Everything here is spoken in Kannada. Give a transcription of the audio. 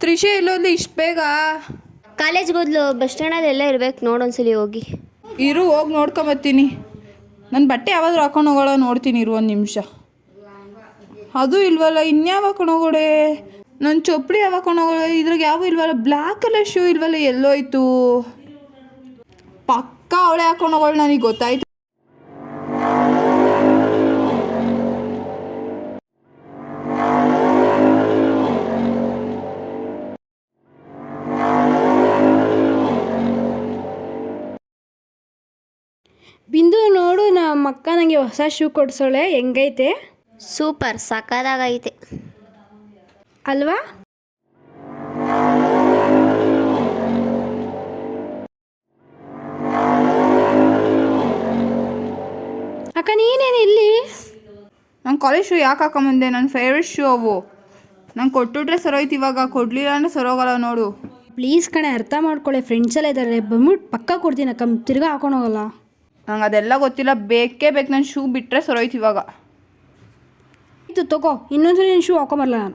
ತ್ರಿಷೆ ಇಲ್ಲೋದ್ಲಿ ಇಷ್ಟು ಬೇಗ? ಕಾಲೇಜ್ಗೆ ಹೋದ್ಲು, ಬಸ್ ಸ್ಟ್ಯಾಂಡಲ್ಲಿ ಎಲ್ಲ ಇರ್ಬೇಕು, ನೋಡೊಂದ್ಸಲಿ ಹೋಗಿ. ಇರು ಹೋಗಿ ನೋಡ್ಕೊಂಬರ್ತೀನಿ. ನನ್ನ ಬಟ್ಟೆ ಯಾವಾದರೂ ಹಾಕೊಂಡು ಹೋಗೋಳ ನೋಡ್ತೀನಿ, ಇರು ಒಂದು ನಿಮಿಷ. ಅದು ಇಲ್ವಲ್ಲ, ಇನ್ಯಾವ ಹಾಕೊಂಡು ಹೋಗೋಡೆ? ನನ್ನ ಚಪ್ಪಲಿ ಯಾವಾಗ ಹಾಕೊಂಡು ಹೋಗೋಳೆ? ಇದ್ರಾಗ ಯಾವ ಇಲ್ವಲ್ಲ, ಬ್ಲ್ಯಾಕ್ ಕಲರ್ ಶೂ ಇಲ್ವಲ್ಲ, ಎಲ್ಲೋಯ್ತು? ಪಕ್ಕ ಅವಳೆ ಹಾಕೊಂಡು ಹೋಗೋಳು, ನನಗೆ ಗೊತ್ತಾಯ್ತು. ಬಿಂದು ನೋಡು, ನಮ್ಮ ಅಕ್ಕ ನನಗೆ ಹೊಸ ಶೂ ಕೊಡ್ಸೋಳೆ, ಹೆಂಗೈತೆ? ಸೂಪರ್, ಸಕ್ಕದಾಗೈತೆ ಅಲ್ವಾ? ಅಕ್ಕ ನೀನೇನು ಇಲ್ಲಿ? ನಾನು ಕಾಲೇಜ್ ಶೂ ಯಾಕೆ ಹಾಕೊಂಬಂದೆ? ನನ್ನ ಫೇವ್ರೆಟ್ ಶೂ ಅವು. ನಂಗೆ ಕೊಟ್ಟಿಟ್ರೆ ಸರೋಯ್ತು, ಇವಾಗ ಕೊಡಲಿಲ್ಲ ಅಂದರೆ ಸರೋಗಲ್ಲ ನೋಡು. ಪ್ಲೀಸ್ ಕಣೆ, ಅರ್ಥ ಮಾಡ್ಕೊಳ್ಳೆ, ಫ್ರೆಂಡ್ಸ್ ಎಲ್ಲ ಇದ್ದಾರೆ, ಬಂದ್ಬಿಟ್ಟು ಪಕ್ಕ ಕೊಡ್ತೀನಿ ಅಕ್ಕ, ತಿರ್ಗಾ ಹಾಕೊಂಡು ಹೋಗಲ್ಲ. ನಂಗೆ ಅದೆಲ್ಲ ಗೊತ್ತಿಲ್ಲ, ಬೇಕೇ ಬೇಕು. ನನ್ನ ಶೂ ಬಿಟ್ಟರೆ ಸರೋಯ್ತು ಇವಾಗ. ಇದು ತಗೋ, ಇನ್ನೊಂದ್ಸರಿ ನೀನು ಶೂ ಹಾಕೊಂಬರಲ್ಲ ನಾನು.